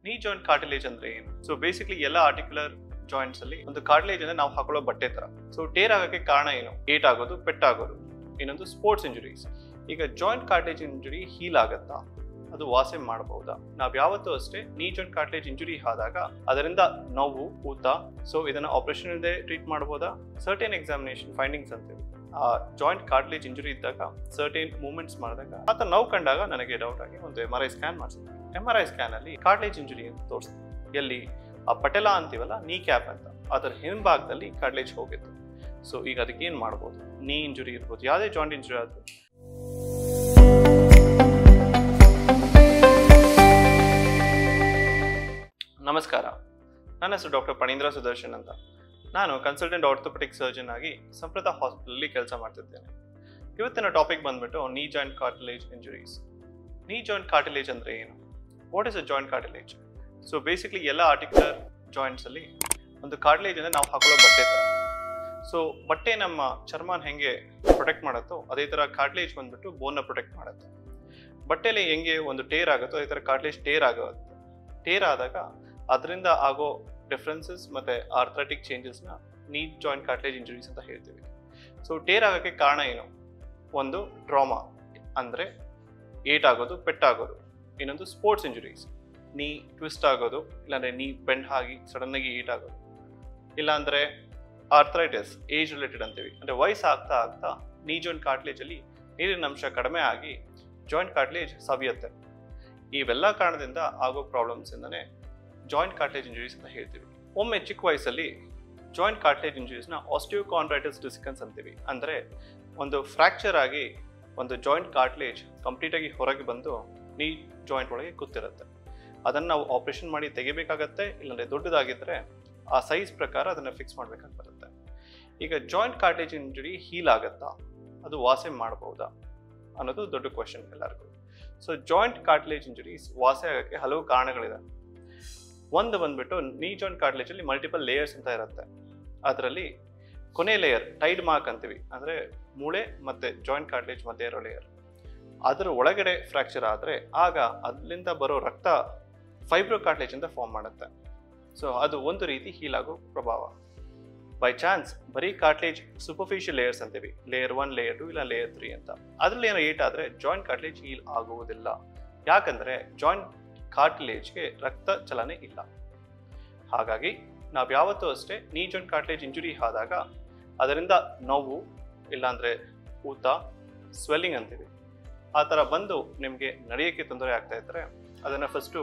ನೀ joint cartilage ಅಂದ್ರೆ ಏನು? ಸೊ ಬೇಸಿಕಲಿ ಎಲ್ಲ ಆರ್ಟಿಕ್ಯುಲರ್ ಜಾಯಿಂಟ್ಸ್ ಅಲ್ಲಿ ಒಂದು ಕಾರ್ಟಿಲೇಜ್ ಅಂದ್ರೆ ನಾವು ಹಾಕೊಳ್ಳೋ ಬಟ್ಟೆ ತರ. ಸೊ ಟೇರ್ ಆಗಕ್ಕೆ ಕಾರಣ ಏನು? ಏಟ್ ಆಗೋದು, ಪೆಟ್ಟಾಗೋದು. ಇನ್ನೊಂದು ಸ್ಪೋರ್ಟ್ಸ್ ಇಂಜುರೀಸ್. ಈಗ ಜಾಯಿಂಟ್ ಕಾರ್ಟಿಲೇಜ್ ಇಂಜುರಿ ಹೀಲ್ ಆಗತ್ತಾ? ಅದು ವಾಸಿ ಮಾಡಬಹುದಾ? ನಾವ್ ಯಾವತ್ತೂ ಅಷ್ಟೇ ನೀ ಜಾಯಿಂಟ್ ಕಾರ್ಟಿಲೇಜ್ ಇಂಜುರಿ ಆದಾಗ ಅದರಿಂದ ನೋವು, ಊತ, ಸೊ ಇದನ್ನ ಆಪರೇಷನ್ ಇಲ್ಲದೆ ಟ್ರೀಟ್ ಮಾಡಬಹುದಾ? ಸರ್ಟೇನ್ ಎಕ್ಸಾಮಿನೇಷನ್ ಫೈಂಡಿಂಗ್ಸ್ ಅಂತೀವಿ. ಆ ಜಾಯಿಂಟ್ ಕಾರ್ಟಿಲೇಜ್ ಇಂಜುರಿ ಇದ್ದಾಗ ಸರ್ಟೇನ್ ಮೂವ್ಮೆಂಟ್ಸ್ ಮಾಡಿದಾಗ ಆತ ನೋವು ಕಂಡಾಗ ನನಗೆ ಡೌಟ್ ಆಗಿ ಒಂದು MRI ಸ್ಕ್ಯಾನ್ ಮಾಡಿಸಿದ್ವಿ. MRI ಸ್ಕ್ಯಾನ್ ಅಲ್ಲಿ ಕಾರ್ಟಿಲೇಜ್ ಇಂಜುರಿ ಅಂತ ತೋರಿಸ್ತೀವಿ. ಎಲ್ಲಿ ಆ ಪಟೆಲ ಅಂತೀವಲ್ಲ, ನೀ ಕ್ಯಾಪ್ ಅಂತ, ಅದರ ಹಿಂಭಾಗದಲ್ಲಿ ಕಾರ್ಟಿಲೇಜ್ ಹೋಗಿತ್ತು. ಸೊ ಈಗ ಅದಕ್ಕೆ ಏನ್ ಮಾಡ್ಬೋದು? ನೀ ಇಂಜುರಿ ಇರ್ಬೋದು, ಯಾವುದೇ ಜಾಯಿಂಟ್ ಇಂಜುರಿ ಆದ್ರೂ. ನಮಸ್ಕಾರ, ನನ್ನ ಹೆಸರು ಡಾಕ್ಟರ್ ಪಣೀಂದ್ರ ಸುದರ್ಶನ್ ಅಂತ. ನಾನು ಕನ್ಸಲ್ಟೆಂಟ್ ಆರ್ಥೋಪೆಡಿಕ್ ಸರ್ಜನ್ ಆಗಿ ಸಂಪ್ರದಾ ಹಾಸ್ಪಿಟಲ್ ಕೆಲಸ ಮಾಡ್ತಿದ್ದೇನೆ. ಇವತ್ತಿನ ಟಾಪಿಕ್ ಬಂದ್ಬಿಟ್ಟು ನೀ ಜಾಯಿಂಟ್ ಕಾರ್ಟಿಲೇಜ್ ಇಂಜುರೀಸ್. ನೀ ಜಾಯಿಂಟ್ ಕಾರ್ಟಿಲೇಜ್ ಅಂದ್ರೆ ಏನು? What is a joint cartilage? So basically ಎಲ್ಲ ಆರ್ಟಿಕ್ಯುಲರ್ ಜಾಯಿಂಟ್ಸ್ ಅಲ್ಲಿ ಒಂದು ಕಾರ್ಟಿಲೇಜ್ ಅಂದ್ರೆ ನಾವು ಹಾಕೊಳ್ಳೋ ಬಟ್ಟೆ ತರ. ಸೊ ಬಟ್ಟೆ ನಮ್ಮ ಚರ್ಮನ ಹೆಂಗೆ ಪ್ರೊಟೆಕ್ಟ್ ಮಾಡುತ್ತೋ ಅದೇ ತರ ಕಾರ್ಟಿಲೇಜ್ ಬಂದ್ಬಿಟ್ಟು ಬೋನ್ನ ಪ್ರೊಟೆಕ್ಟ್ ಮಾಡುತ್ತೆ. ಬಟ್ಟೆಲಿ ಹೆಂಗೆ ಒಂದು ಟೇರ್ ಆಗುತ್ತೋ ಅದೇ ತರ ಕಾರ್ಟಿಲೇಜ್ ಟೇರ್ ಆಗುತ್ತೆ. ಟೇರ್ ಆದಾಗ ಅದರಿಂದ ಆಗೋ ಡಿಫ್ರೆನ್ಸಸ್ ಮತ್ತೆ ಆರ್ಥ್ರೈಟಿಕ್ ಚೇಂಜಸ್ನ ನೀ ಜಾಯಿಂಟ್ ಕಾರ್ಟಿಲೇಜ್ ಇಂಜುರೀಸ್ ಅಂತ ಹೇಳ್ತೀವಿ. ಸೊ ಟೇರ್ ಆಗೋಕ್ಕೆ ಕಾರಣ ಏನು? ಒಂದು ಟ್ರಾಮಾ ಅಂದ್ರೆ ಏಟ್ ಆಗೋದು, ಪೆಟ್ಟಾಗೋದು. ಇನ್ನೊಂದು ಸ್ಪೋರ್ಟ್ಸ್ ಇಂಜುರೀಸ್, ನೀ ಟ್ವಿಸ್ಟ್ ಆಗೋದು, ಇಲ್ಲಾಂದ್ರೆ ನೀ ಬೆಂಡ್ ಆಗಿ ಸಡನ್ ಆಗಿ ಏಟ್ ಆಗೋದು. ಇಲ್ಲಾಂದ್ರೆ ಆರ್ಥ್ರೈಟಿಸ್, ಏಜ್ ರಿಲೇಟೆಡ್ ಅಂತೀವಿ. ಅಂದ್ರೆ ವಯಸ್ಸು ಆಗ್ತಾ ಆಗ್ತಾ ನೀ ಜಾಯಿಂಟ್ ಕಾರ್ಟಿಲೇಜ್ ಅಲ್ಲಿ ನೀರಿನ ಅಂಶ ಕಡಿಮೆ ಆಗಿ ಜಾಯಿಂಟ್ ಕಾರ್ಟಿಲೇಜ್ ಸವಿಯುತ್ತೆ. ಇವೆಲ್ಲ ಕಾರಣದಿಂದ ಆಗೋ ಪ್ರಾಬ್ಲಮ್ಸ್ ಇಂದನೇ ಜಾಯಿಂಟ್ ಕಾರ್ಟಿಲೇಜ್ ಇಂಜುರೀಸ್ ಅಂತ ಹೇಳ್ತೀವಿ. ಒಮ್ಮೆ ಚಿಕ್ಕ ವಯಸ್ಸಲ್ಲಿ ಜಾಯಿಂಟ್ ಕಾರ್ಟಿಲೇಜ್ ಇಂಜುರೀಸ್ನ ಆಸ್ಟಿಯೋಕಾಂಡ್ರೈಟಿಸ್ ಡಿಸ್ಸಿಕನ್ಸ್ ಅಂತೀವಿ. ಅಂದರೆ ಒಂದು ಫ್ರ್ಯಾಕ್ಚರ್ ಆಗಿ ಒಂದು ಜಾಯಿಂಟ್ ಕಾರ್ಟಿಲೇಜ್ ಕಂಪ್ಲೀಟ್ ಆಗಿ ಹೊರಗೆ ಬಂದು ನೀ ಜಾಯಿಂಟ್ ಒಳಗೆ ಕೂತಿರುತ್ತೆ. ಅದನ್ನು ನಾವು ಆಪರೇಷನ್ ಮಾಡಿ ತೆಗಿಬೇಕಾಗತ್ತೆ, ಇಲ್ಲಾಂದರೆ ದೊಡ್ಡದಾಗಿದ್ದರೆ ಆ ಸೈಜ್ ಪ್ರಕಾರ ಅದನ್ನು ಫಿಕ್ಸ್ ಮಾಡಬೇಕಾಗಿ ಬರುತ್ತೆ. ಈಗ ಜಾಯಿಂಟ್ ಕಾರ್ಟಿಲೇಜ್ ಇಂಜುರಿ ಹೀಲ್ ಆಗುತ್ತಾ? ಅದು ವಾಸಿ ಮಾಡಬಹುದಾ ಅನ್ನೋದು ದೊಡ್ಡ ಕ್ವೆಶನ್ ಎಲ್ಲರಿಗೂ. ಸೊ ಜಾಯಿಂಟ್ ಕಾರ್ಟಿಲೇಜ್ ಇಂಜುರೀಸ್ ವಾಸಿ ಆಗೋಕ್ಕೆ ಹಲವು ಕಾರಣಗಳಿದೆ. ಒಂದು ಬಂದ್ಬಿಟ್ಟು ನೀ ಜಾಯಿಂಟ್ ಕಾರ್ಟಿಲೇಜ್ ಅಲ್ಲಿ ಮಲ್ಟಿಪಲ್ ಲೇಯರ್ಸ್ ಅಂತ ಇರುತ್ತೆ. ಅದರಲ್ಲಿ ಕೊನೆ ಲೇಯರ್ ಟೈಡ್ ಮಾರ್ಕ್ ಅಂತೀವಿ, ಅಂದ್ರೆ ಮೂಳೆ ಮತ್ತೆ ಜಾಯಿಂಟ್ ಕಾರ್ಟಿಲೇಜ್ ಮಧ್ಯೆ ಇರೋ ಲೇಯರ್. ಅದರ ಒಳಗಡೆ ಫ್ರಾಕ್ಚರ್ ಆದರೆ ಆಗ ಅಲ್ಲಿಂದ ಬರೋ ರಕ್ತ ಫೈಬ್ರೋ ಕಾರ್ಟಿಲೇಜ್ ಅಂತ ಫಾರ್ಮ್ ಮಾಡುತ್ತೆ. ಸೊ ಅದು ಒಂದು ರೀತಿ ಹೀಲ್ ಆಗೋ ಪ್ರಭಾವ. ಬೈ ಚಾನ್ಸ್ ಬರೀ ಕಾರ್ಟಿಲೇಜ್ ಸೂಪರ್ಫಿಷಿಯಲ್ ಲೇಯರ್ಸ್ ಅಂತೀವಿ, ಲೇಯರ್ 1, ಲೇಯರ್ 2 ಇಲ್ಲ ಲೇಯರ್ 3 ಅಂತ. ಅದರಲ್ಲಿ ಏನೋ ಏಟ್ ಆದರೆ ಜಾಯಿಂಟ್ ಕಾರ್ಟಿಲೇಜ್ ಹೀಲ್ ಆಗುವುದಿಲ್ಲ. ಯಾಕಂದ್ರೆ ಜಾಯಿಂಟ್ ಕಾರ್ಟಿಲೇಜ್ಗೆ ರಕ್ತ ಚಲನೆ ಇಲ್ಲ. ಹಾಗಾಗಿ ನಾವು ಯಾವತ್ತೂ ಅಷ್ಟೇ ನೀ ಜಾಯಿಂಟ್ ಕಾರ್ಟಿಲೇಜ್ ಇಂಜುರಿ ಆದಾಗ ಅದರಿಂದ ನೋವು, ಇಲ್ಲಾಂದ್ರೆ ಊತ, ಸ್ವೆಲ್ಲಿಂಗ್ ಅಂತೀವಿ, ಆ ಥರ ಬಂದು ನಿಮಗೆ ನಡೆಯೋಕ್ಕೆ ತೊಂದರೆ ಆಗ್ತಾ ಇದ್ದರೆ ಅದನ್ನು ಫಸ್ಟು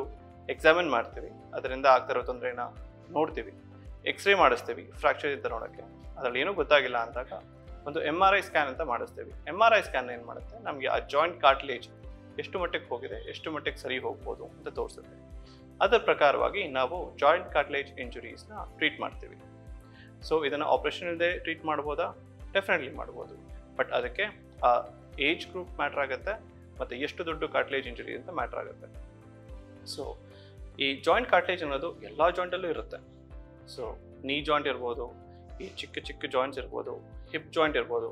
ಎಕ್ಸಾಮಿನ್ ಮಾಡ್ತೀವಿ. ಅದರಿಂದ ಆಗ್ತಾ ಇರೋ ತೊಂದರೆನ ನೋಡ್ತೀವಿ, ಎಕ್ಸ್ರೇ ಮಾಡಿಸ್ತೀವಿ ಫ್ರಾಕ್ಚರ್ ಇದ್ದ ನೋಡೋಕ್ಕೆ. ಅದರಲ್ಲಿ ಏನೂ ಗೊತ್ತಾಗಿಲ್ಲ ಅಂದಾಗ ಒಂದು MRI ಸ್ಕ್ಯಾನ್ ಅಂತ ಮಾಡಿಸ್ತೀವಿ. MRI ಸ್ಕ್ಯಾನ್ ಏನು ಮಾಡುತ್ತೆ, ನಮಗೆ ಆ ಜಾಯಿಂಟ್ ಕಾರ್ಟಿಲೇಜ್ ಎಷ್ಟು ಮಟ್ಟಿಗೆ ಹೋಗಿದೆ, ಎಷ್ಟು ಮಟ್ಟಿಗೆ ಸರಿ ಹೋಗ್ಬೋದು ಅಂತ ತೋರಿಸುತ್ತೆ. ಅದರ ಪ್ರಕಾರವಾಗಿ ನಾವು ಜಾಯಿಂಟ್ ಕಾರ್ಟಿಲೇಜ್ ಇಂಜುರೀಸ್ನ ಟ್ರೀಟ್ ಮಾಡ್ತೀವಿ. ಸೊ ಇದನ್ನು ಆಪರೇಷನ್ ಇಲ್ಲದೆ ಟ್ರೀಟ್ ಮಾಡ್ಬೋದಾ? ಡೆಫಿನೆಟ್ಲಿ ಮಾಡ್ಬೋದು. ಬಟ್ ಅದಕ್ಕೆ ಆ ಏಜ್ ಗ್ರೂಪ್ ಮ್ಯಾಟ್ರ್ ಆಗುತ್ತೆ, ಮತ್ತು ಎಷ್ಟು ದೊಡ್ಡ ಕಾರ್ಟಿಲೇಜ್ ಇಂಜುರಿ ಅಂತ ಮ್ಯಾಟ್ರ್ ಆಗುತ್ತೆ. ಸೊ ಈ ಜಾಯಿಂಟ್ ಕಾರ್ಟಿಲೇಜ್ ಅನ್ನೋದು ಎಲ್ಲ ಜಾಯಿಂಟಲ್ಲೂ ಇರುತ್ತೆ. ಸೊ ನೀ ಜಾಯಿಂಟ್ ಇರ್ಬೋದು, ಈ ಚಿಕ್ಕ ಚಿಕ್ಕ ಜಾಯಿಂಟ್ಸ್ ಇರ್ಬೋದು, ಹಿಪ್ ಜಾಯಿಂಟ್ ಇರ್ಬೋದು.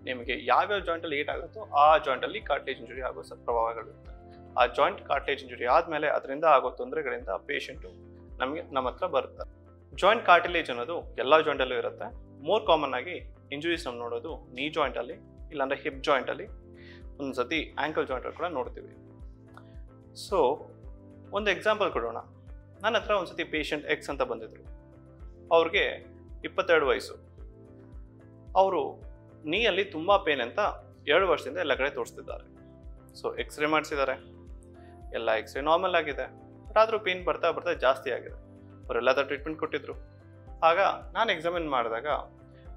ನಿಮಗೆ ಯಾವ್ಯಾವ ಜಾಯಿಂಟಲ್ಲಿ ಏಟ್ ಆಗುತ್ತೋ ಆ ಜಾಯಿಂಟಲ್ಲಿ ಕಾರ್ಟಿಲೇಜ್ ಇಂಜುರಿ ಆಗೋ ಪ್ರಭಾವಗಳಿರುತ್ತೆ. ಆ ಜಾಯಿಂಟ್ ಕಾರ್ಟಿಲೇಜ್ ಇಂಜುರಿ ಆದಮೇಲೆ ಅದರಿಂದ ಆಗೋ ತೊಂದರೆಗಳಿಂದ ಪೇಷಂಟು ನಮ್ಮ ಹತ್ರ ಬರುತ್ತೆ. ಜಾಯಿಂಟ್ ಕಾರ್ಟಿಲೇಜ್ ಅನ್ನೋದು ಎಲ್ಲ ಜಾಯಿಂಟಲ್ಲೂ ಇರುತ್ತೆ. ಮೋರ್ ಕಾಮನ್ ಆಗಿ ಇಂಜುರೀಸ್ ನಾವು ನೋಡೋದು ನೀ ಜಾಯಿಂಟಲ್ಲಿ, ಇಲ್ಲಾಂದರೆ ಹಿಪ್ ಜಾಯಿಂಟಲ್ಲಿ, ಒಂದು ಸತಿ ಆ್ಯಂಕಲ್ ಜಾಯಿಂಟಲ್ಲಿ ಕೂಡ ನೋಡ್ತೀವಿ. ಸೊ ಒಂದು ಎಕ್ಸಾಂಪಲ್ ಕೊಡೋಣ. ನನ್ನ ಹತ್ರ ಒಂದು ಸತಿ ಪೇಷಂಟ್ X ಅಂತ ಬಂದಿದ್ರು. ಅವ್ರಿಗೆ 22 ವಯಸ್ಸು. ಅವರು ನೀಯಲ್ಲಿ ತುಂಬ ಪೇನ್ ಅಂತ 2 ವರ್ಷದಿಂದ ಎಲ್ಲ ಕಡೆ ತೋರಿಸ್ತಿದ್ದಾರೆ. ಸೊ ಎಕ್ಸ್ರೇ ಮಾಡಿಸಿದ್ದಾರೆ, ಎಲ್ಲ ಎಕ್ಸ್ರೇ ನಾರ್ಮಲ್ ಆಗಿದೆ. ಬಟ್ ಆದರೂ ಪೇನ್ ಬರ್ತಾ ಬರ್ತಾ ಜಾಸ್ತಿ ಆಗಿದೆ. ಅವರೆಲ್ಲದರ ಟ್ರೀಟ್ಮೆಂಟ್ ಕೊಟ್ಟಿದ್ರು. ಆಗ ನಾನು ಎಕ್ಸಾಮಿನ್ ಮಾಡಿದಾಗ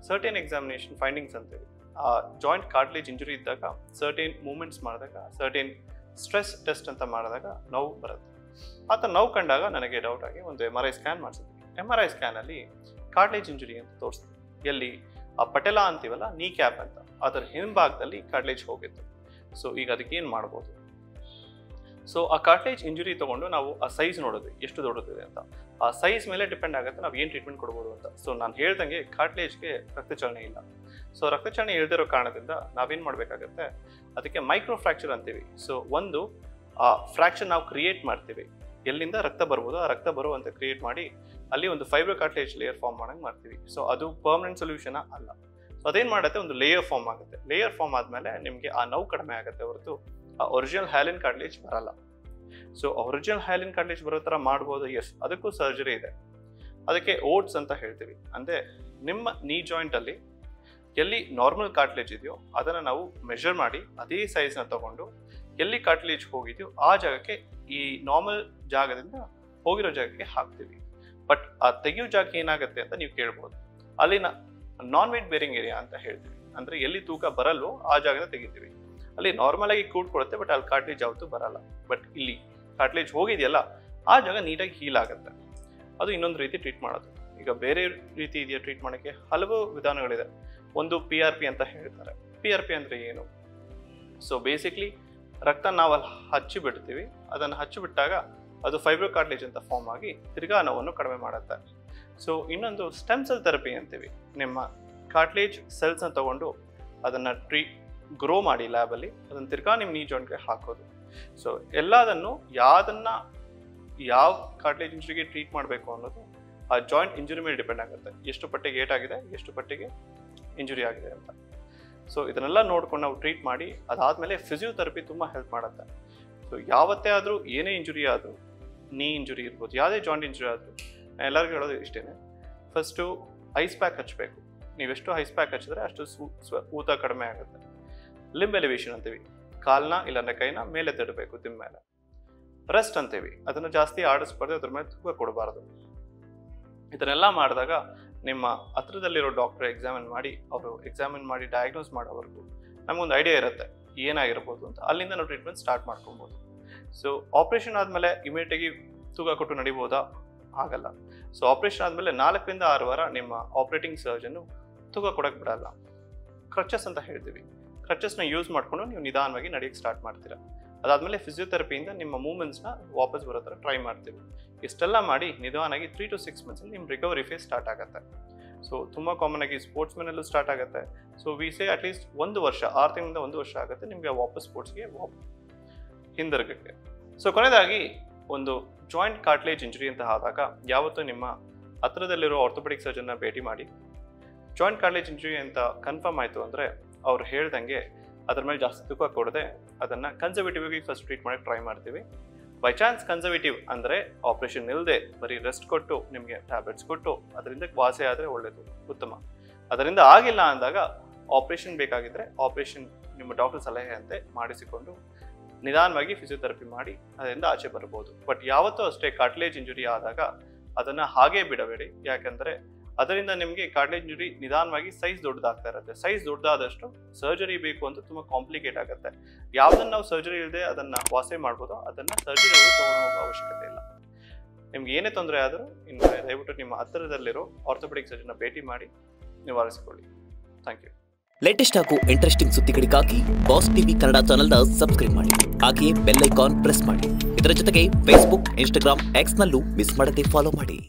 ಸರ್ಟೇನ್ ಎಕ್ಸಾಮಿನೇಷನ್ ಫೈಂಡಿಂಗ್ಸ್ ಅಂತೀವಿ. ಆ ಜಾಯಿಂಟ್ ಕಾರ್ಟಿಲೇಜ್ ಇಂಜುರಿ ಇದ್ದಾಗ ಸರ್ಟೇನ್ ಮೂವ್ಮೆಂಟ್ಸ್ ಮಾಡಿದಾಗ, ಸರ್ಟೇನ್ ಸ್ಟ್ರೆಸ್ ಟೆಸ್ಟ್ ಅಂತ ಮಾಡಿದಾಗ ನೋವು ಬರುತ್ತೆ. ಆತ ನೋವು ಕಂಡಾಗ ನನಗೆ ಡೌಟ್ ಆಗಿ ಒಂದು MRI ಸ್ಕ್ಯಾನ್ ಮಾಡಿಸಿದ್ವಿ. MRI ಸ್ಕ್ಯಾನಲ್ಲಿ ಕಾರ್ಟಿಲೇಜ್ ಇಂಜುರಿ ಅಂತ ತೋರಿಸ್ತೀವಿ. ಎಲ್ಲಿ ಆ ಪಟೆಲ ಅಂತೀವಲ್ಲ, ನೀ ಕ್ಯಾಪ್ ಅಂತ, ಅದರ ಹಿಂಭಾಗದಲ್ಲಿ ಕಾರ್ಟಿಲೇಜ್ ಹೋಗಿತ್ತು. ಸೊ ಈಗ ಅದಕ್ಕೆ ಏನು ಮಾಡ್ಬೋದು? ಸೊ ಆ ಕಾರ್ಟಿಲೇಜ್ ಇಂಜುರಿ ತೊಗೊಂಡು ನಾವು ಆ ಸೈಜ್ ನೋಡೋದು ಎಷ್ಟು ದೊಡ್ಡದಿದೆ ಅಂತ. ಆ ಸೈಜ್ ಮೇಲೆ ಡಿಪೆಂಡ್ ಆಗುತ್ತೆ ನಾವು ಏನು ಟ್ರೀಟ್ಮೆಂಟ್ ಕೊಡ್ಬೋದು ಅಂತ. ಸೊ ನಾನು ಹೇಳ್ದಂಗೆ ಕಾರ್ಟಿಲೇಜ್ಗೆ ರಕ್ತಚಲನೆ ಇಲ್ಲ. ಸೊ ರಕ್ತಚಲನೆ ಇಲ್ದಿರೋ ಕಾರಣದಿಂದ ನಾವೇನು ಮಾಡಬೇಕಾಗತ್ತೆ, ಅದಕ್ಕೆ ಮೈಕ್ರೋ ಫ್ರ್ಯಾಕ್ಚರ್ ಅಂತೀವಿ. ಸೊ ಒಂದು ಆ ಫ್ರ್ಯಾಕ್ಚರ್ ನಾವು ಕ್ರಿಯೇಟ್ ಮಾಡ್ತೀವಿ. ಎಲ್ಲಿಂದ ರಕ್ತ ಬರ್ಬೋದು ಆ ರಕ್ತ ಬರುವಂತೆ ಕ್ರಿಯೇಟ್ ಮಾಡಿ ಅಲ್ಲಿ ಒಂದು ಫೈಬ್ರೋ ಕಾರ್ಟಿಲೇಜ್ ಲೇಯರ್ ಫಾರ್ಮ್ ಮಾಡಂಗೆ ಮಾಡ್ತೀವಿ. ಸೊ ಅದು ಪರ್ಮನೆಂಟ್ ಸೊಲ್ಯೂಷನ್ ಅಲ್ಲ. ಸೊ ಅದೇನು ಮಾಡುತ್ತೆ, ಒಂದು ಲೇಯರ್ ಫಾರ್ಮ್ ಆಗುತ್ತೆ. ಲೇಯರ್ ಫಾರ್ಮ್ ಆದಮೇಲೆ ನಿಮಗೆ ಆ ನೋವು ಕಡಿಮೆ ಆಗುತ್ತೆ ಹೊರತು ಆ ಒರಿಜಿನಲ್ ಹ್ಯಾಲಿನ್ ಕಾರ್ಟಿಲೇಜ್ ಬರಲ್ಲ. ಸೊ ಒರಿಜಿನಲ್ ಹ್ಯಾಲಿನ್ ಕಾರ್ಟಿಲೇಜ್ ಬರೋ ಥರ ಮಾಡ್ಬೋದು, ಎಸ್, ಅದಕ್ಕೂ ಸರ್ಜರಿ ಇದೆ. ಅದಕ್ಕೆ ಓಟ್ಸ್ ಅಂತ ಹೇಳ್ತೀವಿ. ಅಂದರೆ ನಿಮ್ಮ ನೀ ಜಾಯಿಂಟಲ್ಲಿ ಎಲ್ಲಿ ನಾರ್ಮಲ್ ಕಾರ್ಟಿಲೇಜ್ ಇದೆಯೋ ಅದನ್ನು ನಾವು ಮೆಷರ್ ಮಾಡಿ ಅದೇ ಸೈಜ್ನ ತಗೊಂಡು ಎಲ್ಲಿ ಕಾರ್ಟಿಲೇಜ್ ಹೋಗಿದೆಯೋ ಆ ಜಾಗಕ್ಕೆ ಈ ನಾರ್ಮಲ್ ಜಾಗದಿಂದ ಹೋಗಿರೋ ಜಾಗಕ್ಕೆ ಹಾಕ್ತೀವಿ. ಬಟ್ ಆ ತೆಗೆಯೋ ಜಾಗಕ್ಕೆ ಏನಾಗುತ್ತೆ ಅಂತ ನೀವು ಕೇಳ್ಬೋದು. ಅಲ್ಲಿನ ನಾನ್ ವೇಟ್ ಬೇರಿಂಗ್ ಏರಿಯಾ ಅಂತ ಹೇಳ್ತೀವಿ. ಅಂದರೆ ಎಲ್ಲಿ ತೂಕ ಬರಲ್ವೋ ಆ ಜಾಗದಿಂದ ತೆಗಿತೀವಿ. ಅಲ್ಲಿ ನಾರ್ಮಲ್ ಆಗಿ ಕೂಡ್ಕೊಡುತ್ತೆ, ಬಟ್ ಅಲ್ಲಿ ಕಾರ್ಟಿಲೇಜ್ ಯಾವತ್ತೂ ಬರಲ್ಲ. ಬಟ್ ಇಲ್ಲಿ ಕಾರ್ಟಿಲೇಜ್ ಹೋಗಿದೆಯಲ್ಲ ಆ ಜಾಗ ನೀಟಾಗಿ ಹೀಲ್ ಆಗುತ್ತೆ. ಅದು ಇನ್ನೊಂದು ರೀತಿ ಟ್ರೀಟ್ ಮಾಡೋದು. ಈಗ ಬೇರೆ ರೀತಿ ಇದೆಯಾ ಟ್ರೀಟ್ ಮಾಡೋಕ್ಕೆ? ಹಲವು ವಿಧಾನಗಳಿದೆ. ಒಂದು PRP ಅಂತ ಹೇಳ್ತಾರೆ. PRP ಅಂದರೆ ಏನು? ಸೊ ಬೇಸಿಕ್ಲಿ ರಕ್ತ ನಾವು ಅಲ್ಲಿ ಹಚ್ಚಿಬಿಡ್ತೀವಿ. ಅದನ್ನು ಹಚ್ಚಿಬಿಟ್ಟಾಗ ಅದು ಫೈಬ್ರೋ ಕಾರ್ಟಿಲೇಜ್ ಅಂತ ಫಾರ್ಮ್ ಆಗಿ ತಿರ್ಗಾ ನೋವನ್ನು ಕಡಿಮೆ ಮಾಡುತ್ತೆ. ಸೊ ಇನ್ನೊಂದು ಸ್ಟೆಮ್ ಸೆಲ್ ಥೆರಪಿ ಅಂತೀವಿ. ನಿಮ್ಮ ಕಾರ್ಟಿಲೇಜ್ ಸೆಲ್ಸ್ನ ತಗೊಂಡು ಅದನ್ನು ಗ್ರೋ ಮಾಡಿ ಲ್ಯಾಬಲ್ಲಿ ಅದನ್ನು ತಿರ್ಗಾ ನಿಮ್ಮ ನೀ ಜಾಯಿಂಟ್ಗೆ ಹಾಕೋದು. ಸೊ ಎಲ್ಲದನ್ನು ಯಾವ ಕಾರ್ಟಿಲೇಜ್ ಇಂಜುರಿಗೆ ಟ್ರೀಟ್ ಮಾಡಬೇಕು ಅನ್ನೋದು ಆ ಜಾಯಿಂಟ್ ಇಂಜುರಿ ಮೇಲೆ ಡಿಪೆಂಡ್ ಆಗುತ್ತೆ. ಎಷ್ಟು ಪಟ್ಟಿಗೆ ಏಟಾಗಿದೆ, ಎಷ್ಟು ಪಟ್ಟಿಗೆ ಇಂಜುರಿ ಆಗಿದೆ ಅಂತ. ಸೊ ಇದನ್ನೆಲ್ಲ ನೋಡ್ಕೊಂಡು ನಾವು ಟ್ರೀಟ್ ಮಾಡಿ ಅದಾದಮೇಲೆ ಫಿಸಿಯೋಥೆರಪಿ ತುಂಬ ಹೆಲ್ಪ್ ಮಾಡುತ್ತೆ. ಸೊ ಯಾವತ್ತೇ ಆದರೂ ಏನೇ ಇಂಜುರಿ ಆದರೂ, ನೀ ಇಂಜುರಿ ಇರ್ಬೋದು, ಯಾವುದೇ ಜಾಯಿಂಟ್ ಇಂಜುರಿ ಆದರೂ ಎಲ್ಲರಿಗೂ ಹೇಳೋದು ಇಷ್ಟೇ, ಫಸ್ಟು ಐಸ್ ಪ್ಯಾಕ್ ಹಚ್ಚಬೇಕು. ನೀವೆಷ್ಟು ಐಸ್ ಪ್ಯಾಕ್ ಹಚ್ಚಿದ್ರೆ ಅಷ್ಟು ಊತ ಕಡಿಮೆ ಆಗುತ್ತೆ. ಲಿಂಬ್ ಎಲಿವೇಶನ್ ಅಂತೀವಿ. ಕಾಲನ್ನ ಇಲ್ಲಾಂದ್ರೆ ಕೈನ ಮೇಲೆ ತಡಬೇಕು ದಿಮ್ಮ ಮೇಲೆ. ರೆಸ್ಟ್ ಅಂತೀವಿ. ಅದನ್ನು ಜಾಸ್ತಿ ಆಡಿಸ್ಬಾರ್ದು, ಅದ್ರ ಮೇಲೆ ತೂಕ ಕೊಡಬಾರ್ದು. ಇದನ್ನೆಲ್ಲ ಮಾಡಿದಾಗ ನಿಮ್ಮ ಹತ್ರದಲ್ಲಿರೋ ಡಾಕ್ಟರ್ ಎಕ್ಸಾಮಿನ್ ಮಾಡಿ ಡಯಾಗ್ನೋಸ್ ಮಾಡೋವರೆಗೂ ನಮಗೊಂದು ಐಡಿಯಾ ಇರುತ್ತೆ ಏನಾಗಿರ್ಬೋದು ಅಂತ. ಅಲ್ಲಿಂದ ನಾವು ಟ್ರೀಟ್ಮೆಂಟ್ ಸ್ಟಾರ್ಟ್ ಮಾಡ್ಕೊಬೋದು. ಸೊ ಆಪ್ರೇಷನ್ ಆದಮೇಲೆ ಇಮಿಡಿಯೇಟಾಗಿ ತೂಕ ಕೊಟ್ಟು ನಡಿಬೋದಾ? ಆಗಲ್ಲ. ಸೊ ಆಪ್ರೇಷನ್ ಆದಮೇಲೆ 4 ರಿಂದ 6 ವಾರ ನಿಮ್ಮ ಆಪ್ರೇಟಿಂಗ್ ಸರ್ಜನ್ನು ತೂಕ ಕೊಡೋಕ್ಕೆ ಬಿಡಲ್ಲ. ಕ್ರಚಸ್ ಅಂತ ಹೇಳ್ತೀವಿ. ಕ್ರಚಸ್ನ ಯೂಸ್ ಮಾಡಿಕೊಂಡು ನೀವು ನಿಧಾನವಾಗಿ ನಡೆಯೋಕ್ಕೆ ಸ್ಟಾರ್ಟ್ ಮಾಡ್ತೀರಾ. ಅದಾದಮೇಲೆ ಫಿಸಿಯೋಥೆರಪಿಯಿಂದ ನಿಮ್ಮ ಮೂವ್ಮೆಂಟ್ಸ್ನ ವಾಪಸ್ ಬರೋ ಥರ ಟ್ರೈ ಮಾಡ್ತೀವಿ. ಇಷ್ಟೆಲ್ಲ ಮಾಡಿ ನಿಧಾನಾಗಿ 3 to 6 ಮಂತ್ಸಲ್ಲಿ ನಿಮ್ಮ ರಿಕವರಿ ಫೇಸ್ ಸ್ಟಾರ್ಟ್ ಆಗುತ್ತೆ. ಸೊ ತುಂಬ ಕಾಮನ್ ಆಗಿ ಸ್ಪೋರ್ಟ್ಸ್ ಮೆನಲ್ಲೂ ಸ್ಟಾರ್ಟ್ ಆಗುತ್ತೆ. ಸೊ ವಿ ಸೇ ಅಟ್ಲೀಸ್ಟ್ 1 ವರ್ಷ, 6 ತಿಂಗಳಿಂದ 1 ವರ್ಷ ಆಗುತ್ತೆ ನಿಮಗೆ ವಾಪಸ್ ಸ್ಪೋರ್ಟ್ಸ್ಗೆ ಹಿಂದಿರುಗಕ್ಕೆ. ಸೊ ಕೊನೆಯದಾಗಿ ಒಂದು ಜಾಯಿಂಟ್ ಕಾರ್ಟಿಲೇಜ್ ಇಂಜುರಿ ಅಂತ ಆದಾಗ ಯಾವತ್ತೂ ನಿಮ್ಮ ಹತ್ರದಲ್ಲಿರೋ ಆರ್ಥೋಪೆಡಿಕ್ ಸರ್ಜನ್ನ ಭೇಟಿ ಮಾಡಿ. ಜಾಯಿಂಟ್ ಕಾರ್ಟಿಲೇಜ್ ಇಂಜುರಿ ಅಂತ ಕನ್ಫರ್ಮ್ ಆಯಿತು ಅಂದರೆ ಅವ್ರು ಹೇಳ್ದಂಗೆ ಅದ್ರ ಮೇಲೆ ಜಾಸ್ತಿ ತೂಕ ಕೊಡದೆ ಅದನ್ನು ಕನ್ಸರ್ವೇಟಿವ್ ಆಗಿ ಫಸ್ಟ್ ಟ್ರೀಟ್ ಮಾಡೋಕ್ಕೆ ಟ್ರೈ ಮಾಡ್ತೀವಿ. ಬೈ ಚಾನ್ಸ್ ಕನ್ಸರ್ವೇಟಿವ್ ಅಂದರೆ ಆಪ್ರೇಷನ್ ಇಲ್ಲದೆ ಬರೀ ರೆಸ್ಟ್ ಕೊಟ್ಟು ನಿಮಗೆ ಟ್ಯಾಬ್ಲೆಟ್ಸ್ ಕೊಟ್ಟು ಅದರಿಂದ ವಾಸಿ ಆದರೆ ಒಳ್ಳೆಯದು, ಉತ್ತಮ. ಅದರಿಂದ ಆಗಿಲ್ಲ ಅಂದಾಗ ಆಪ್ರೇಷನ್ ಬೇಕಾಗಿದ್ದರೆ ಆಪ್ರೇಷನ್ ನಿಮ್ಮ ಡಾಕ್ಟರ್ ಸಲಹೆಯಂತೆ ಮಾಡಿಸಿಕೊಂಡು ನಿಧಾನವಾಗಿ ಫಿಸಿಯೋಥೆರಪಿ ಮಾಡಿ ಅದರಿಂದ ಆಚೆ ಬರ್ಬೋದು. ಬಟ್ ಯಾವತ್ತೂ ಅಷ್ಟೇ ಕಾರ್ಟಿಲೇಜ್ ಇಂಜುರಿ ಆದಾಗ ಅದನ್ನು ಹಾಗೇ ಬಿಡಬೇಡಿ. ಯಾಕೆಂದರೆ ಅದರಿಂದ ನಿಮಗೆ ಕಾರ್ಟಿಲೇಜ್ ಇಂಜುರಿ ನಿಧಾನವಾಗಿ ಸೈಜ್ ದೊಡ್ಡದಾಗ್ತಾ ಇರುತ್ತೆ. ಸೈಜ್ ದೊಡ್ಡದಾದಷ್ಟು ಸರ್ಜರಿ ಬೇಕು ಅಂತ ತುಂಬ ಕಾಂಪ್ಲಿಕೇಟ್ ಆಗುತ್ತೆ. ಯಾವುದನ್ನು ನಾವು ಸರ್ಜರಿ ಇಲ್ಲದೆ ಅದನ್ನು ವಾಸಿ ಮಾಡ್ಬೋದೋ ಅದನ್ನು ಸರ್ಜರಿ ತೊಗೊಂಡು ಹೋಗೋ ಅವಶ್ಯಕತೆ ಇಲ್ಲ. ನಿಮ್ಗೆ ಏನೇ ತೊಂದರೆ ಆದರೂ ಇನ್ನು ದಯವಿಟ್ಟು ನಿಮ್ಮ ಹತ್ತಿರದಲ್ಲಿರೋ ಆರ್ಥೋಪೆಡಿಕ್ ಸರ್ಜನ್ನ ಭೇಟಿ ಮಾಡಿ ನಿವಾರಿಸಿಕೊಳ್ಳಿ. Thank you. ಲೇಟೆಸ್ಟ್ ಹಾಗೂ ಇಂಟ್ರೆಸ್ಟಿಂಗ್ ಸುದ್ದಿಗಳಿಗಾಗಿ ಬಾಸ್ ಟಿವಿ ಕನ್ನಡ ಚಾನೆಲ್ನ ಸಬ್ಸ್ಕ್ರೈಬ್ ಮಾಡಿ. ಹಾಗೆಯೇ ಬೆಲ್ ಐಕಾನ್ ಪ್ರೆಸ್ ಮಾಡಿ. ಇದರ ಜೊತೆಗೆ ಫೇಸ್ಬುಕ್, ಇನ್ಸ್ಟಾಗ್ರಾಮ್, ಎಕ್ಸ್ನಲ್ಲೂ ಮಿಸ್ ಮಾಡದೆ ಫಾಲೋ ಮಾಡಿ.